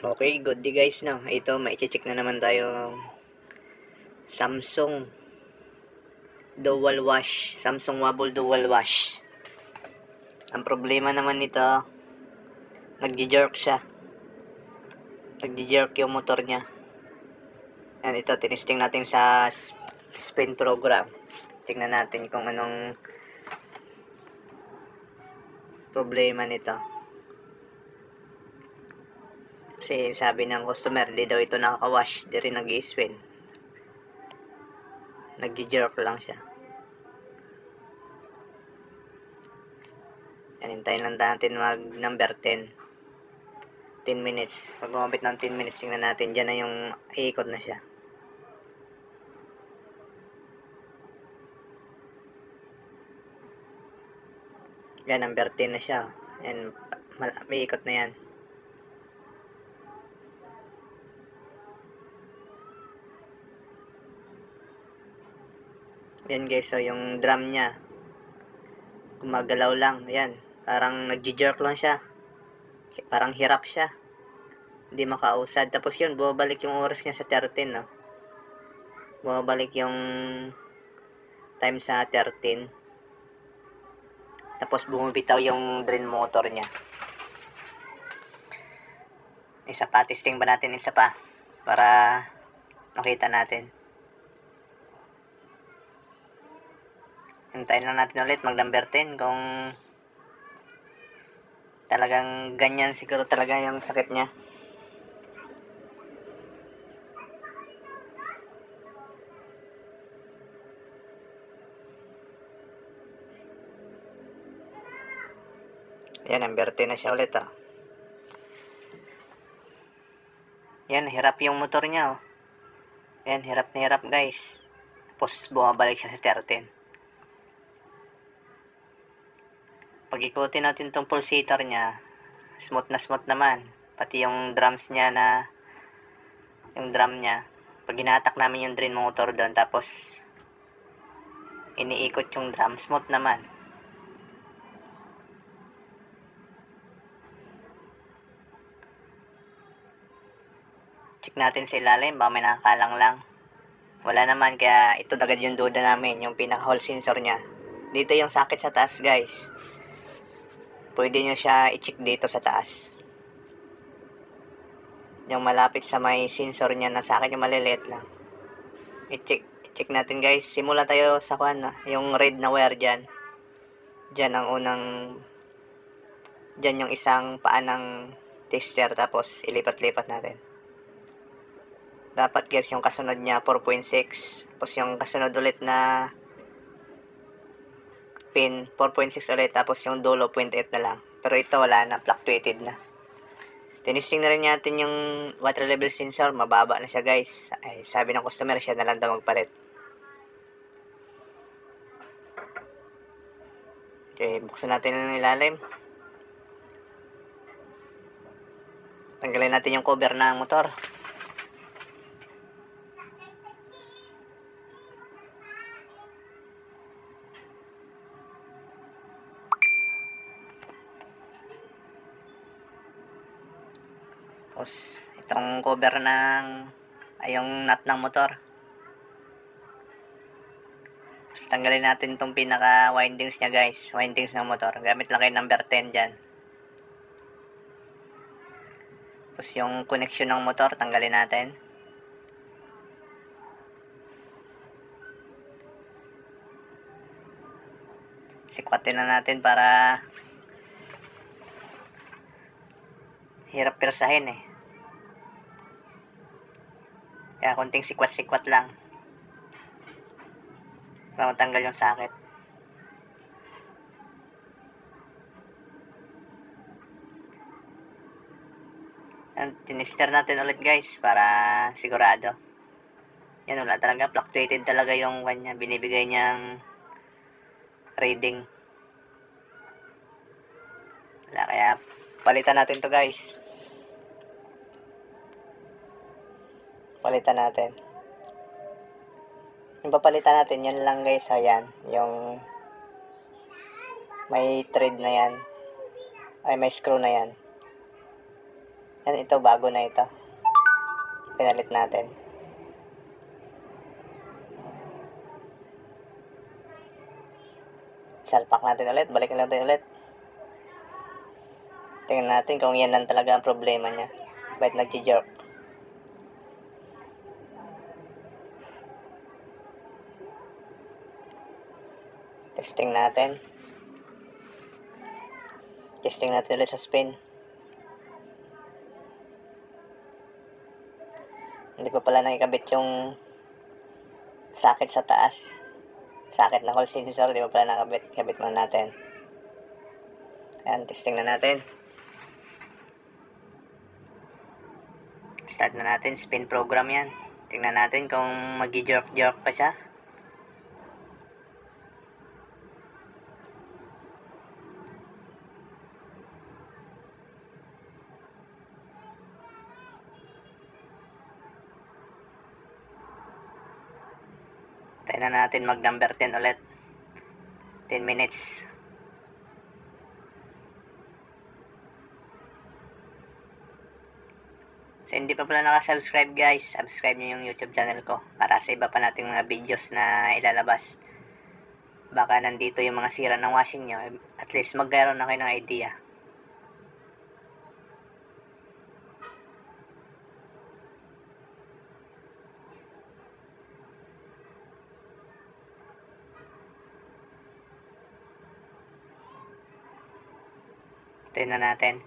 Okay, good day guys, no. Ito, mai-check na naman tayo Samsung Dual Wash, Samsung Wobble Dual Wash. Ang problema naman nito, nagji-jerk siya. Nagji-jerk yung motor niya. Yan, ito, tinisting natin sa spin program. Tingnan natin kung anong problema nito. Kasi sabi ng customer, di daw ito nakaka-wash, di rin nag-i-spin. Nagji-jerk lang siya. Yan, hintayin lang natin mag number 10 minutes. Pag bumabit ng 10 minutes, tingnan natin. Diyan na yung iikot na siya. Yan, number 10 na siya. Yan, may ikot na yan. Yan guys, so yung drum niya, gumagalaw lang. Yan, parang nagji-jerk lang siya. Parang hirap siya. Hindi makausad. Tapos yun, bumabalik yung oras niya sa 13, no? Bumabalik yung time sa 13. Tapos bumibitaw yung drain motor niya. Isa pa, testing ba natin isa pa? Para makita natin. Hintayin lang natin ulit mag number 10 kung talagang ganyan siguro talaga yung sakit niya. Yan, number 10 na siya ulit, oh. Yan, hirap yung motor niya, oh. Yan, hirap na hirap guys. Tapos bumabalik siya sa 13. Pag ikutin natin tong pulsator niya, smooth naman. Pati yung drums niya yung drum niya. Pag ginatak namin yung drain motor doon, tapos iniikot yung drum, smooth naman. Check natin sa ilalim, baka may nakakalang lang. Wala naman, kaya ito agad yung duda namin, yung pinaka-hall sensor niya. Dito yung sakit sa taas guys. Pwede nyo siya i-check dito sa taas. Yung malapit sa may sensor niya, na sa akin yung maliliit lang. I-check natin guys. Simula tayo sa yung red na wire dyan. Dyan ang unang, dyan yung isang paa ng tester, tapos ilipat-lipat natin. Dapat guys yung kasunod niya 4.6, tapos yung kasunod ulit na pin 4.6 ulit, tapos yung dulo 0.8 na lang. Pero ito wala na, fluctuated na. Tinisting na rin natin yung water level sensor, mababa na siya guys. Ay, sabi ng customer, siya na lang daw magpalit. Okay, buksan natin yung ilalim. Tanggalin natin yung cover ng motor. Tapos, itong cover yung nut ng motor. Tapos, tanggalin natin itong pinaka windings niya guys. Windings ng motor. Gamit lang kayo number 10 dyan. Tapos, yung connection ng motor, tanggalin natin. Sikwatin na natin para hirap pirsahin eh. Kaya konting sikwat-sikwat lang para matanggal yung sakit. Yan, tinister natin ulit guys para sigurado. Yan, wala talaga, fluctuated talaga yung kanya binibigay niyang reading. Wala, kaya palitan natin to guys. Palitan natin. Yung papalitan natin, yan lang guys, ayan. Yung may thread na yan. Ay, may screw na yan. Yan, ito, bago na ito. Pinalit natin. Salpak natin ulit. Balik natin ulit. Tingnan natin kung yan lang talaga ang problema niya. Bakit nag-jerk? Testing natin. Testing natin ulit sa spin. Hindi pa pala nakikabit yung sakit sa taas. Sakit na hole sensor, di pa pala nakabit. Kabit muna natin. Ayan, testing na natin. Start na natin, spin program yan. Tingnan natin kung mag-jerk pa siya. Tayo na natin mag number 10 ulit. 10 minutes. So, hindi pa pala naka-subscribe guys, subscribe nyo yung YouTube channel ko para sa iba pa nating mga videos na ilalabas. Baka nandito yung mga sira ng washing nyo, at least magkaroon na kayo ng idea. Tingnan natin.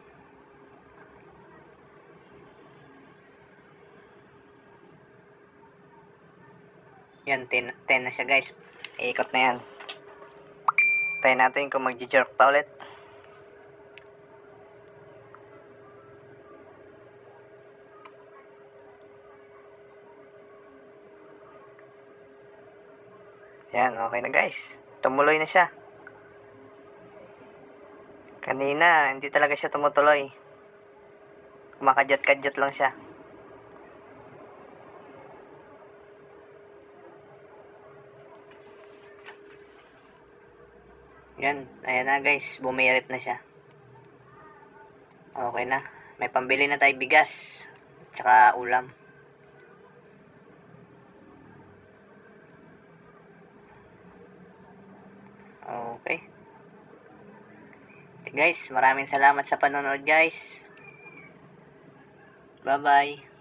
Yan, 10 na siya guys. Iikot na yan. Tayo natin kung mag-jerk pa ulit. Yan, okay na guys. Tumuloy na siya. Kanina, hindi talaga siya tumutuloy. Kumakadyat-kadyat lang siya. Yan, ayan na guys, bumirit na siya. Okay na. May pambili na tayo bigas. Tsaka ulam. Okay. Guys, maraming salamat sa panonood guys. Bye-bye.